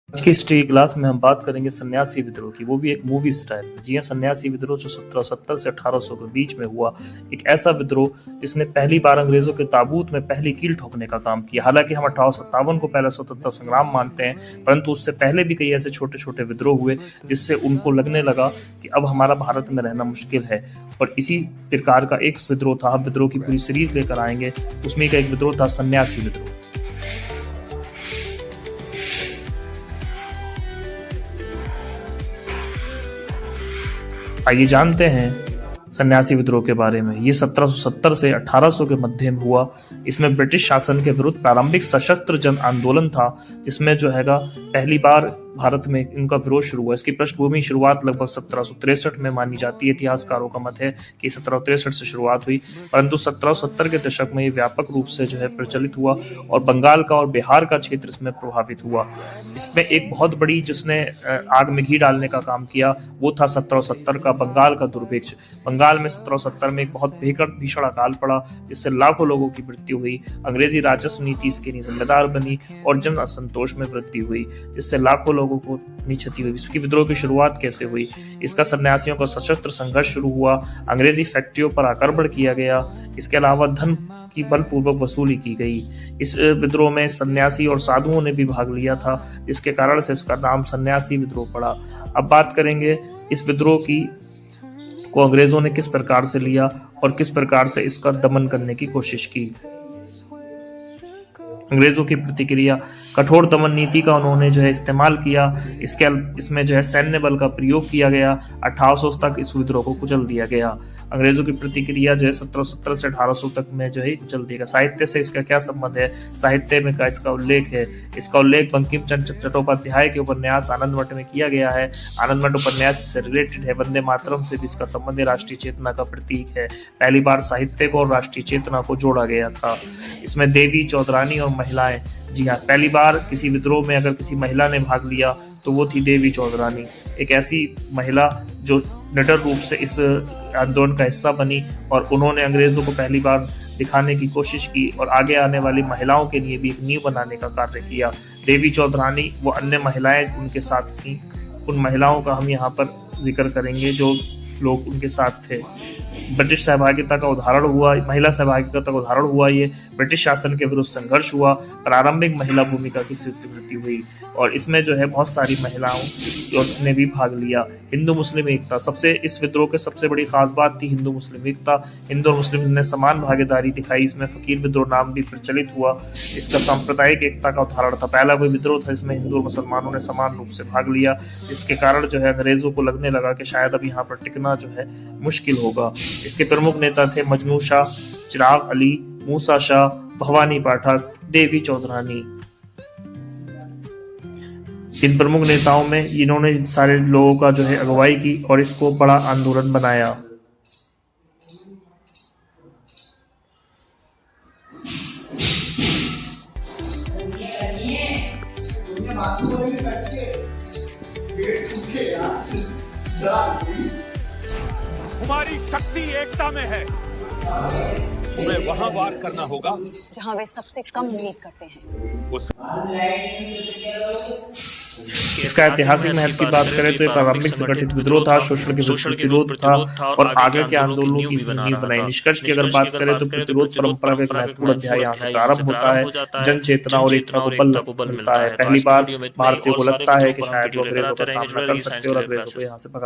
आज की history class में हम बात करेंगे सन्यासी विद्रोह की, वो भी एक मूवी स्टाइल। जी हाँ, सन्यासी विद्रोह जो 1770 से 1800 के बीच में हुआ, एक ऐसा विद्रोह जिसने पहली बार अंग्रेजों के ताबूत में पहली कील ठोकने का काम किया। हालांकि हम 1857 को पहला स्वतंत्रता संग्राम मानते हैं, परंतु उससे पहले भी कई ऐसे छोटे छोटे विद्रोह हुए जिससे उनको लगने लगा कि अब हमारा भारत में रहना मुश्किल है। और इसी प्रकार का एक विद्रोह था, हम विद्रोह की पूरी सीरीज लेकर आएंगे। उसमें का एक विद्रोह था सन्यासी विद्रोह। आइए जानते हैं सन्यासी विद्रोह के बारे में। ये 1770 से 1800 के मध्य में हुआ। इसमें ब्रिटिश शासन के विरुद्ध प्रारंभिक सशस्त्र जन आंदोलन था, जिसमें जो हैगा पहली बार भारत में इनका विरोध शुरू हुआ। इसकी पृष्ठभूमि शुरुआत लगभग 1763 में मानी जाती है। इतिहासकारों का मत है कि 1763 से शुरुआत हुई, परंतु 1770 के दशक में ये व्यापक रूप से जो है प्रचलित हुआ और बंगाल का और बिहार का क्षेत्र इसमें प्रभावित हुआ। इसमें एक बहुत बड़ी जिसने आग में घी डालने का काम किया वो था 1770 का बंगाल का दुर्भिक्ष। बंगाल में 1770 में एक बहुत भीषण अकाल पड़ा, जिससे लाखों लोगों की मृत्यु हुई। अंग्रेजी राजस्व नीति इसके लिए जिम्मेदार बनी और जन असंतोष में वृद्धि हुई, जिससे लाखों लोगों को क्षति हुई। इसकी विद्रोह की शुरुआत कैसे हुई? इसका सन्यासियों का सशस्त्र संघर्ष शुरू हुआ। अंग्रेजी फैक्ट्रियों पर आक्रमण किया गया। इसके अलावा धन की बलपूर्वक वसूली की गई। इस विद्रोह में सन्यासी और साधुओं ने भी भाग लिया था, जिसके कारण से इसका नाम सन्यासी विद्रोह पड़ा। अब बात करेंगे इस विद्रोह की को अंग्रेजों ने किस प्रकार से लिया और किस प्रकार से इसका दमन करने की कोशिश की। अंग्रेजों की प्रतिक्रिया, कठोर दमन नीति का उन्होंने जो है इस्तेमाल किया। इसमें जो है सैन्य बल का प्रयोग किया गया। 1800 तक इस विद्रोह को कुचल दिया गया। अंग्रेजों की प्रतिक्रिया जो है 1770 से 1800 तक में जो है कुचल दिया गया। साहित्य से इसका क्या संबंध है? साहित्य में का इसका उल्लेख है। इसका उल्लेख बंकिम चंद्र चट्टोपाध्याय के उपन्यास आनंदमठ में किया गया है। आनंदमठ उपन्यास से रिलेटेड है। वंदे मातरम से भी इसका संबंध राष्ट्रीय चेतना का प्रतीक है। पहली बार साहित्य को और राष्ट्रीय चेतना को जोड़ा गया था। इसमें देवी चौधरानी और महिलाएं, जी हाँ, पहली बार किसी विद्रोह में अगर किसी महिला ने भाग लिया तो वो थी देवी चौधरानी, एक ऐसी महिला जो निडर रूप से इस आंदोलन का हिस्सा बनी और उन्होंने अंग्रेजों को पहली बार दिखाने की कोशिश की और आगे आने वाली महिलाओं के लिए भी एक नींव बनाने का कार्य किया। देवी चौधरानी व अन्य महिलाएं उनके साथ थी। उन महिलाओं का हम यहाँ पर जिक्र करेंगे जो लोग उनके साथ थे। ब्रिटिश सहभागिता का उदाहरण हुआ, महिला सहभागिता का उदाहरण हुआ। ये ब्रिटिश शासन के विरुद्ध संघर्ष हुआ। प्रारंभिक महिला भूमिका की स्वीकृति हुई और इसमें जो है बहुत सारी महिलाओं ने भी भाग लिया। हिंदू मुस्लिम एकता, सबसे इस विद्रोह के सबसे बड़ी खास बात थी हिंदू मुस्लिम एकता। हिंदू और मुस्लिम ने समान भागीदारी दिखाई। इसमें फकीर विद्रोह नाम भी प्रचलित हुआ। इसका सांप्रदायिक एकता का उदाहरण था। पहला कोई विद्रोह था इसमें हिंदू और मुसलमानों ने समान रूप से भाग लिया, जिसके कारण जो है अंग्रेजों को लगने लगा कि शायद अब यहाँ पर टिकना जो है मुश्किल होगा। इसके प्रमुख नेता थे मजनू शाह, चिराग अली, मूसा शाह, भवानी पाठक, देवी चौधरानी। इन प्रमुख नेताओं में इन्होंने सारे लोगों का जो है अगुवाई की और इसको बड़ा आंदोलन बनाया। हमारी शक्ति एकता में है। हमें वहां वार करना होगा जहां वे सबसे कम उम्मीद करते हैं। इसका ऐतिहासिक महत्व की बात करें तो एक प्रारंभिक संगठित विद्रोह था, शोषण के विरोध था और आगे के आंदोलनों की नींव बनाई। निष्कर्ष की अगर बात करें तो प्रतिरोध परंपरा का एक महत्वपूर्ण अध्याय यहाँ से प्रारंभ होता है। जन चेतना और एकता को बल मिलता है। पहली बार भारतीयों को लगता है कि शायद वो अंग्रेजों का सामना कर सकते और अंग्रेजों को यहाँ से भगा